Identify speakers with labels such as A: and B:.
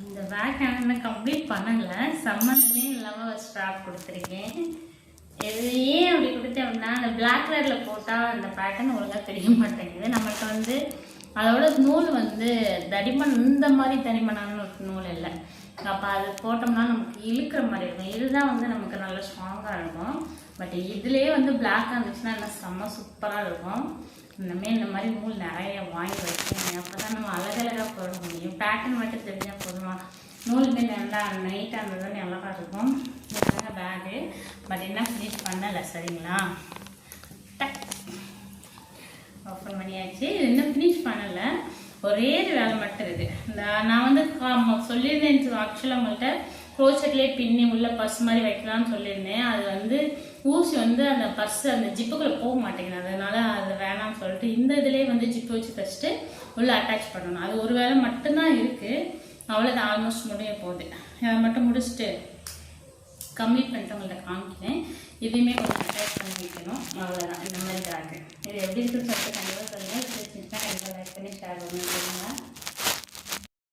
A: இந்த பேக் நான் கம்ப்ளீட் பண்ணலை, சம்மந்தமே இல்லாமல் ஒரு ஸ்ட்ராப் கொடுத்துருக்கேன். இது ஏன் அப்படி கொடுத்தேன் அப்படின்னா, அந்த பிளாக் கலரில் போட்டால் அந்த பேட்டர்ன் ஒழுங்காக தெரிய மாட்டேங்குது. நம்மளுக்கு வந்து அதோட நூல் வந்து தடிமன் இந்த மாதிரி தடிமனான ஒரு நூல் இல்லை. அப்போ அது போட்டோம்னா நமக்கு இழுக்கிற மாதிரி இருக்கும். இதுதான் வந்து நமக்கு நல்லா ஸ்ட்ராங்காக இருக்கும். பட் இதுலேயே வந்து பிளாக்காக இருந்துச்சுன்னா என்ன செம்ம சூப்பராக இருக்கும். இந்த மாதிரி நூல் நிறைய வாங்கி வைக்கணும். அப்போ தான் நம்ம அழகழகாக போட முடியும். பேட்டர்ன் மட்டும் தெரிஞ்சால் போதுமா, நூலுமே நல்லா நைட்டாக இருந்ததுன்னு நல்லா இருக்கும். இதுதாங்க பேகு. பட் என்ன ஃபினிஷ் பண்ணலை, சரிங்களா? டக் ஓப்பன் பண்ணியாச்சு. இன்னும் ஃபினிஷ் பண்ணலை, ஒரே வேலை மட்டும் இருக்குது. இந்த நான் வந்து சொல்லியிருந்தேன் ஆக்சுவலாக உங்கள்கிட்ட க்ரோச்சட்லேயே பின்னி உள்ள பர்ஸ் மாதிரி வைக்கலாம்னு சொல்லியிருந்தேன். அது வந்து ஊசி வந்து அந்த பர்ஸ் அந்த ஜிப்புக்குள்ளே போக மாட்டேங்குது. அதனால அது வேணாம்னு சொல்லிட்டு இந்த இதுலேயே வந்து ஜிப்பு வச்சு தைச்சிட்டு உள்ளே அட்டாச் பண்ணணும். அது ஒரு வேலை மட்டும்தான் இருக்குது. அவ்வளோதான், ஆல்மோஸ்ட் முடிய போகுது. அதை மட்டும் முடிச்சுட்டு கம்ப்ளீட் பண்ணிட்டு உங்கள்கிட்ட காமிக்கிறேன். இதையுமே கொஞ்சம் அட்டாச் பண்ணி வைக்கணும். அவ்வளோதான். இந்த மாதிரி பேக்கு இது எப்படி இருக்குன்னு சொல்லிட்டு கண்டிப்பாக சொல்லுங்கள். கண்டிப்பாக லைக் பண்ணி ஷேர் பண்ணுங்கள்.